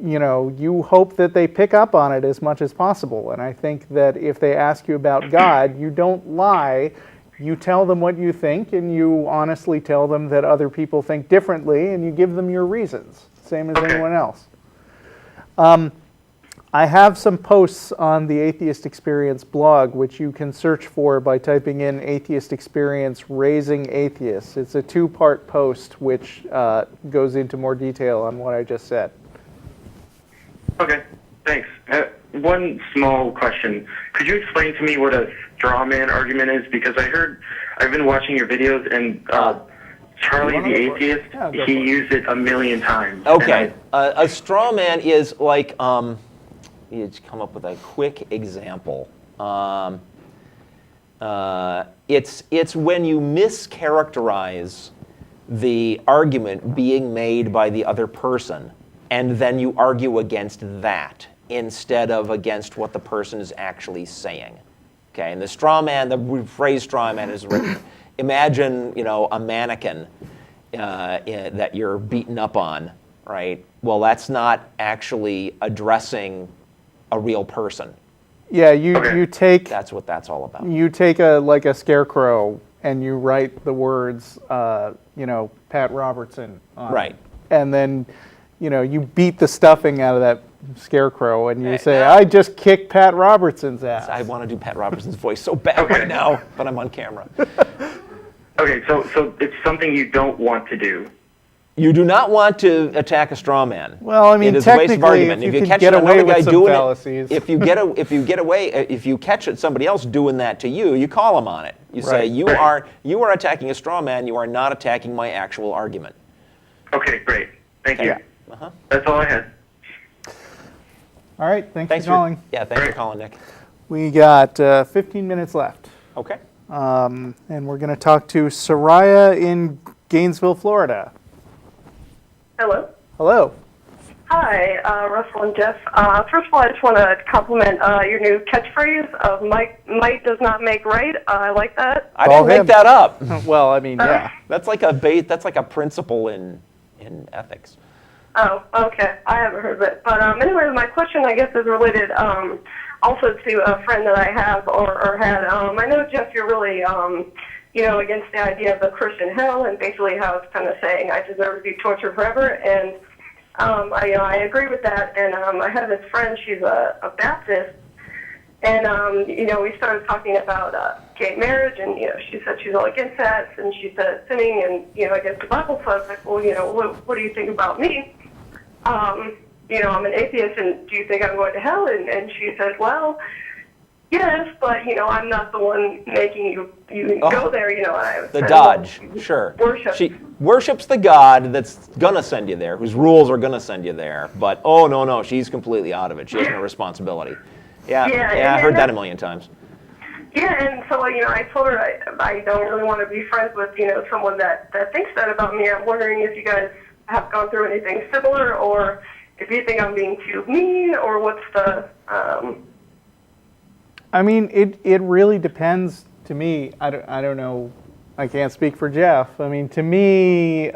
you know, you hope that they pick up on it as much as possible. And I think that if they ask you about God, you don't lie. You tell them what you think, and you honestly tell them that other people think differently, and you give them your reasons, same as anyone else. I have some posts on the Atheist Experience blog, which you can search for by typing in Atheist Experience Raising Atheists. It's a 2-part post which goes into more detail on what I just said.
Okay, thanks. One small question. Could you explain to me what a straw man argument is? Because I've been watching your videos, and Charlie the Atheist, he used it 1,000,000 times.
Okay, a straw man is like, let's come up with a quick example. It's when you mischaracterize the argument being made by the other person, and then you argue against that instead of against what the person is actually saying. Okay, and the straw man, the phrase straw man is written. Imagine, you know, a mannequin that you're beaten up on, right? Well, that's not actually addressing a real person.
Yeah, you take...
That's what that's all about.
You take a scarecrow and you write the words, you know, Pat Robertson on it. And then, you know, you beat the stuffing out of that scarecrow and you say, I just kicked Pat Robertson's ass.
I want to do Pat Robertson's voice so bad right now, but I'm on camera.
Okay, so it's something you don't want to do.
You do not want to attack a straw man.
Well, I mean,
it is a waste of argument.
if
you
catch get away with some fallacies.
if you catch somebody else doing that to you, you call him on it. You say, you are attacking a straw man. You are not attacking my actual argument.
Okay, great. Thank you. That's all I had.
All right, thanks for calling.
Thanks for calling, Nick.
We got 15 minutes left.
Okay.
And we're going to talk to Soraya in Gainesville, Florida.
Hello.
Hello.
Hi, Russell and Jeff. First of all, I just want to compliment your new catchphrase of might does not make right. I like that.
I didn't make that up.
Well, I mean, yeah.
That's like a principle in ethics.
Oh, okay. I haven't heard of it. But anyway, my question, I guess, is related also to a friend that I have or had. I know, Jeff, you're really, against the idea of the Christian hell and basically how it's kind of saying I deserve to be tortured forever. And I agree with that. And I have this friend, she's a Baptist. And, we started talking about gay marriage, and, she said she's all against that, and she said sinning, and, I guess the Bible says, like, well, what do you think about me? I'm an atheist, and do you think I'm going to hell? And she said, well, yes, but, I'm not the one making you go there,
The Dodge, sure. She worships the God that's going to send you there, whose rules are going to send you there, but, no, she's completely out of it. She has no responsibility. Yeah, I heard that a million times.
Yeah, and so, I told her I don't really want to be friends with, someone that thinks that about me. I'm wondering if you guys have gone through anything similar, or if you think I'm being too mean, or what's the...
I mean, it really depends to me. I don't know. I can't speak for Jeff. I mean, to me,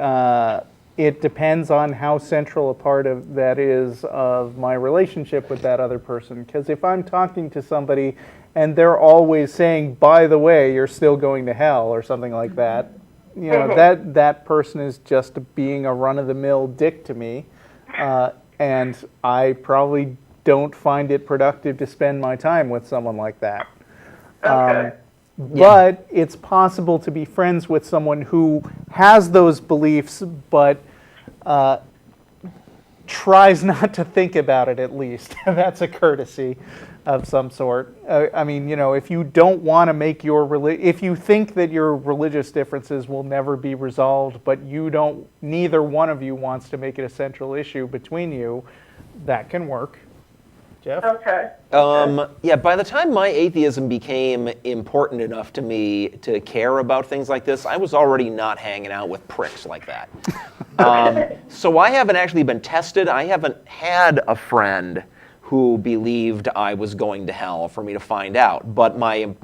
it depends on how central a part of that is of my relationship with that other person. Because if I'm talking to somebody and they're always saying, by the way, you're still going to hell or something like that, that person is just being a run-of-the-mill dick to me. And I probably don't find it productive to spend my time with someone like that.
Okay.
But it's possible to be friends with someone who has those beliefs, but tries not to think about it at least. That's a courtesy of some sort. I mean, if you don't want to make if you think that your religious differences will never be resolved, but neither one of you wants to make it a central issue between you, that can work. Jeff?
Okay.
By the time my atheism became important enough to me to care about things like this, I was already not hanging out with pricks like that. So I haven't actually been tested. I haven't had a friend who believed I was going to hell for me to find out. But my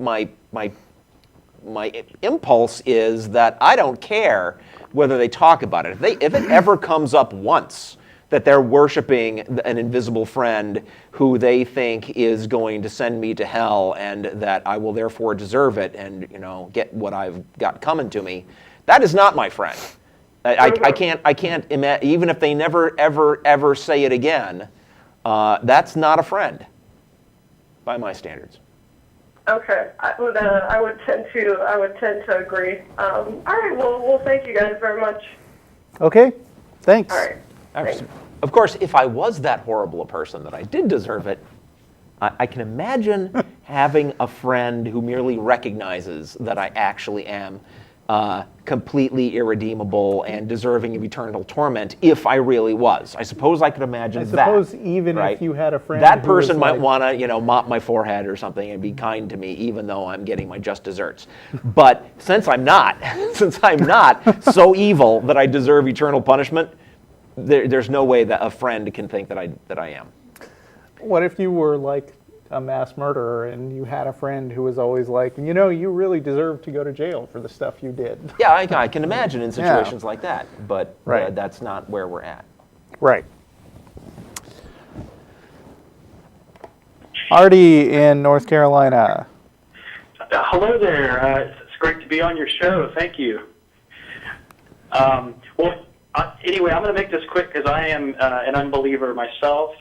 impulse is that I don't care whether they talk about it. If it ever comes up once that they're worshiping an invisible friend who they think is going to send me to hell and that I will therefore deserve it and get what I've got coming to me, that is not my friend. I can't imagine, even if they never ever say it again, that's not a friend by my standards.
Okay, I would tend to agree. All right, well, thank you guys very much.
Okay, thanks.
All right. Thanks.
Of course, if I was that horrible a person that I did deserve it, I can imagine having a friend who merely recognizes that I actually am completely irredeemable and deserving of eternal torment if I really was. I suppose I could imagine that.
I suppose even
right?
if you had a friend
that
who
person
was
might want to, mop my forehead or something and be kind to me, even though I'm getting my just desserts. But since I'm not so evil that I deserve eternal punishment, there's no way that a friend can think that I am.
What if you were like a mass murderer and you had a friend who was always like, you really deserve to go to jail for the stuff you did?
Yeah, I can imagine in situations like that, but
right.
That's not where we're at.
Right. Artie in North Carolina.
Hello there. It's great to be on your show. Thank you. Anyway, I'm going to make this quick because I am an unbeliever myself,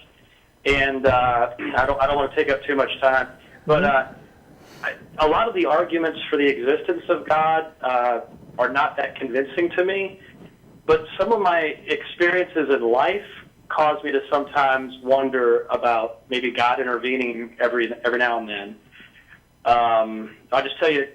and I don't want to take up too much time. But a lot of the arguments for the existence of God are not that convincing to me. But some of my experiences in life cause me to sometimes wonder about maybe God intervening every now and then. I'll just tell you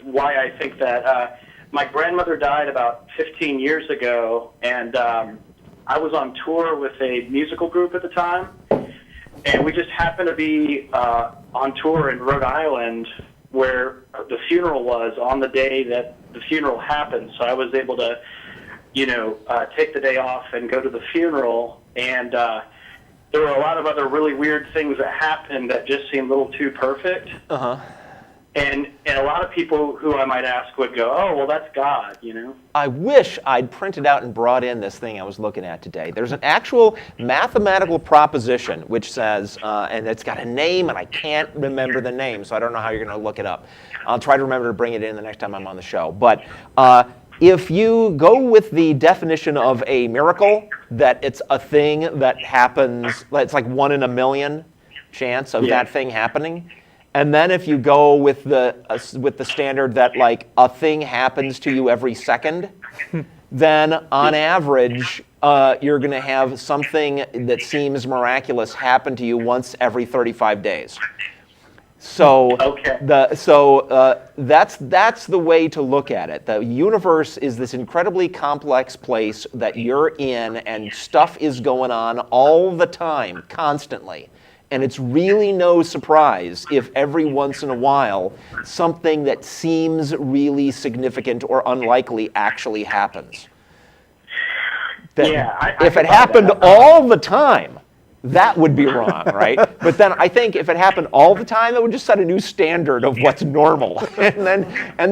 why I think that. My grandmother died about 15 years ago, and I was on tour with a musical group at the time, and we just happened to be on tour in Rhode Island where the funeral was on the day that the funeral happened. So I was able to, take the day off and go to the funeral. And there were a lot of other really weird things that happened that just seemed a little too perfect.
Uh-huh.
And a lot of people who I might ask would go, oh, well, that's God,
I wish I'd printed out and brought in this thing I was looking at today. There's an actual mathematical proposition which says, and it's got a name, and I can't remember the name, so I don't know how you're going to look it up. I'll try to remember to bring it in the next time I'm on the show. But if you go with the definition of a miracle, that it's a thing that happens, it's like 1 in a million chance of that thing happening. And then if you go with the standard that like a thing happens to you every second, then on average you're going to have something that seems miraculous happen to you once every 35 days. So that's the way to look at it. The universe is this incredibly complex place that you're in, and stuff is going on all the time, constantly. And it's really no surprise if every once in a while something that seems really significant or unlikely actually happens. If it happened all the time, that would be wrong, right? But then I think if it happened all the time, it would just set a new standard of what's normal. and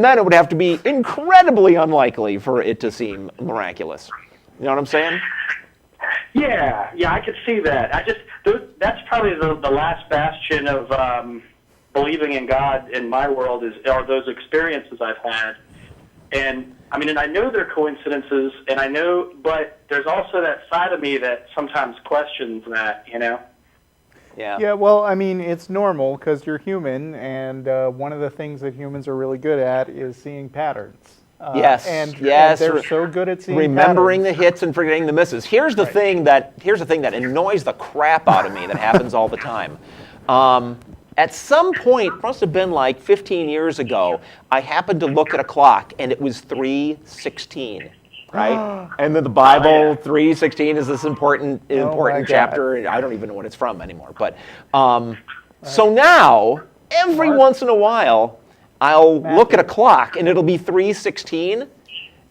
then it would have to be incredibly unlikely for it to seem miraculous. You know what I'm saying?
Yeah, I could see that. That's probably the last bastion of believing in God in my world are those experiences I've had. And I know they're coincidences, but there's also that side of me that sometimes questions that,
Yeah.
Yeah, well, it's normal because you're human, and one of the things that humans are really good at is seeing patterns.
Yes.
And they're so good at seeing
remembering
patterns.
the hits and forgetting the misses. Here's the thing that annoys the crap out of me that happens all the time. At some point, must have been like 15 years ago, I happened to look at a clock and it was 3:16. Right? And then the Bible, 3:16 is this important chapter. I don't even know what it's from anymore. But so now, every once in a while, I'll look at a clock and it'll be 3:16,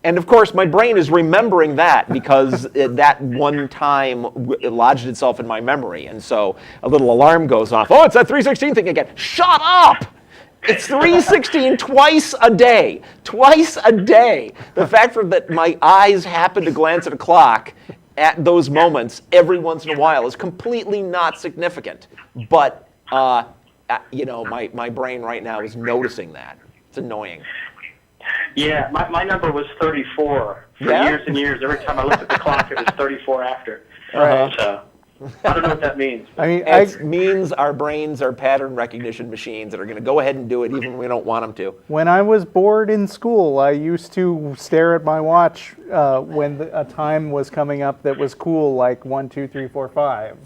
and of course my brain is remembering that because that one time it lodged itself in my memory, and so a little alarm goes off. Oh, it's that 3:16 thing again. Shut up! It's 3:16 twice a day. Twice a day. The fact that my eyes happen to glance at a clock at those moments every once in a while is completely not significant, but my brain right now is noticing that. It's annoying.
Yeah, my number was 34 for years and years. Every time I looked at the clock, it was 34 after.
Right.
So I don't know what that means.
It means our brains are pattern recognition machines that are going to go ahead and do it even when we don't want them to.
When I was bored in school, I used to stare at my watch when a time was coming up that was cool, like 1, 2, 3, 4, 5.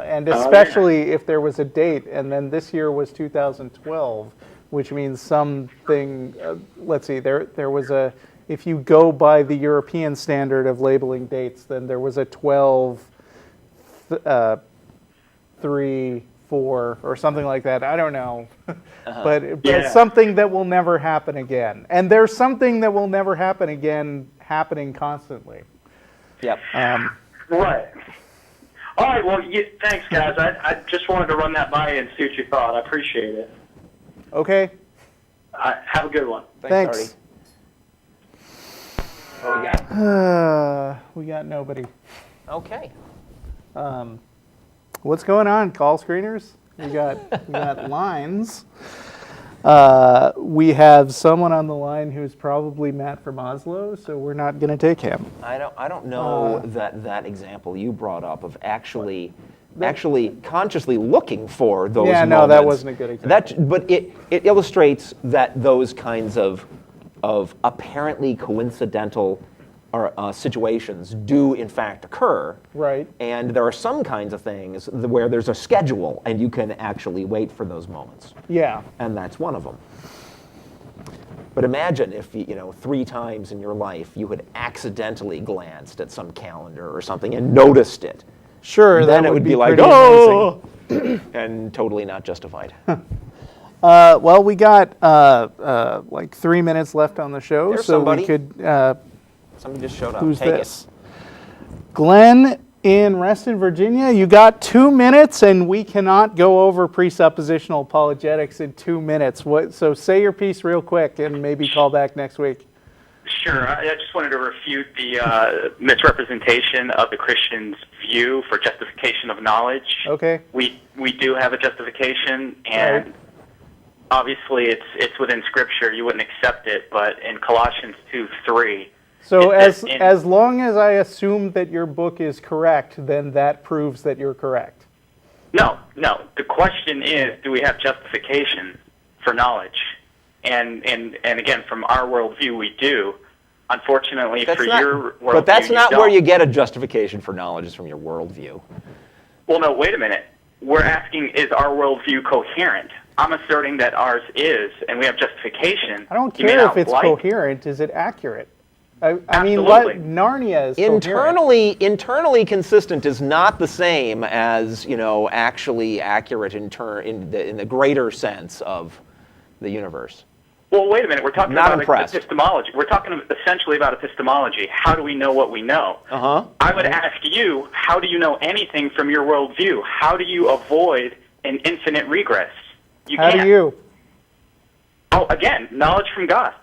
And especially if there was a date, and then this year was 2012, which means something, let's see, there was if you go by the European standard of labeling dates, then there was a 12, 3, 4, or something like that. I don't know. But it's something that will never happen again. And there's something that will never happen again happening constantly.
Yep.
Right. All right, well, thanks, guys. I just wanted to run that by you and see what you thought. I appreciate it.
Okay.
Have a good one.
Thanks.
What do we got?
We got nobody.
Okay.
What's going on, call screeners? We got lines. We have someone on the line who's probably Matt from Oslo, so we're not going to take him.
I don't know that example you brought up of actually consciously looking for those moments.
No, that wasn't a good example.
But it illustrates that those kinds of apparently coincidental situations do in fact occur.
Right.
And there are some kinds of things where there's a schedule and you can actually wait for those moments.
Yeah.
And that's one of them. But imagine if, 3 times in your life you had accidentally glanced at some calendar or something and noticed it.
Sure,
then
that
it would be like,
pretty
oh, and totally not justified.
Well, we got like 3 minutes left on the show,
There's
so
somebody.
we could.
Somebody just showed up.
Who's
Take
this? Glenn in Reston, Virginia. You got 2 minutes, and we cannot go over presuppositional apologetics in 2 minutes. So say your piece real quick, and maybe call back next week.
Sure. I just wanted to refute the misrepresentation of the Christian's view for justification of knowledge.
Okay.
We do have a justification, and
Right.
obviously it's within Scripture. You wouldn't accept it, but in Colossians 2:3.
So
it says
as long as I assume that your book is correct, then that proves that you're correct.
No. The question is, do we have justification for knowledge? And again, from our worldview, we do. Unfortunately,
That's
for
not,
your worldview,
but that's not where
don't.
you get a justification for knowledge, is from your worldview.
Well, no, wait a minute. We're asking, is our worldview coherent? I'm asserting that ours is, and we have justification.
I don't
You may
care if
not
it's
like-
coherent. Is it accurate? I mean,
Absolutely.
Narnia is coherent.
Internally consistent is not the same as, actually accurate in the greater sense of the universe.
Well, wait a minute. We're talking
Not
about
impressed.
epistemology. We're talking essentially about epistemology. How do we know what we know?
Uh-huh.
I would ask you, how do you know anything from your worldview? How do you avoid an infinite regress? You
How
can't.
do you?
Oh, again, knowledge from God.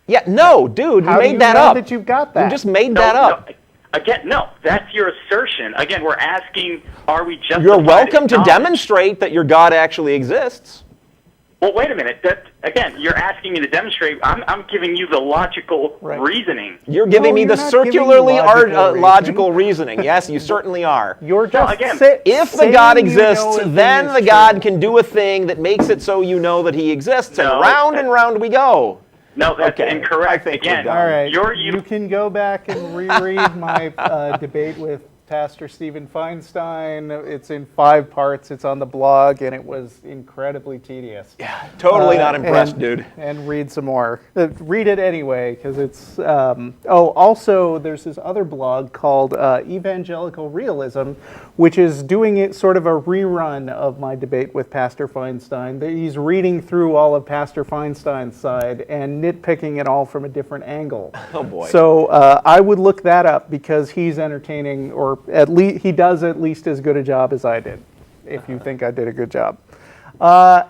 Yeah, no, dude, you
How do
made
you
that
know
up.
that you've got that?
You just made
No,
that up.
no. Again, no. That's your assertion. Again, we're asking, are we justified?
You're welcome
in
to
knowledge?
demonstrate that your God actually exists.
Well, wait a minute. Again, you're asking me to demonstrate. I'm giving you the logical
Right.
reasoning.
You're giving me
you're
the
not giving
circularly
logical
logical reasoning. Yes, you certainly are.
You're just
again,
If the
saying
God
you know
exists,
a thing
then
is
the
true.
God can do a thing that makes it so you know that he exists,
No,
and round we go.
No, that's
Okay,
incorrect.
I think we're
Again,
done.
All right.
You
You can go back and reread my debate with Pastor Stephen Feinstein. It's in 5 parts. It's on the blog, and it was incredibly tedious.
Yeah, totally not impressed, dude.
And read some more. Read it anyway, because it's... also, there's this other blog called Evangelical Realism, which is doing it sort of a rerun of my debate with Pastor Feinstein. He's reading through all of Pastor Feinstein's side and nitpicking it all from a different angle.
Oh, boy.
So I would look that up, because he's entertaining, or at least he does at least as good a job as I did, if you think I did a good job.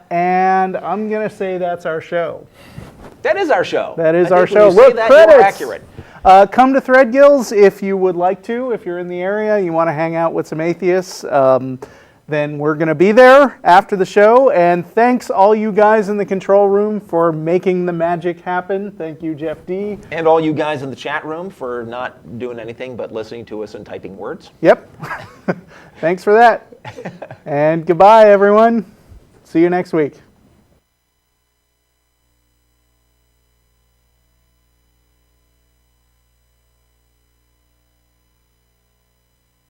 And I'm going to say that's our show.
That is our show.
That is
I
our
think when
show.
you say
Look,
that, you are
credits.
accurate.
Come to Threadgills if you would like to. If you're in the area, you want to hang out with some atheists, then we're going to be there after the show. And thanks all you guys in the control room for making the magic happen. Thank you, Jeff D.
And all you guys in the chat room for not doing anything but listening to us and typing words.
Yep. Thanks for that. And goodbye, everyone. See you next week.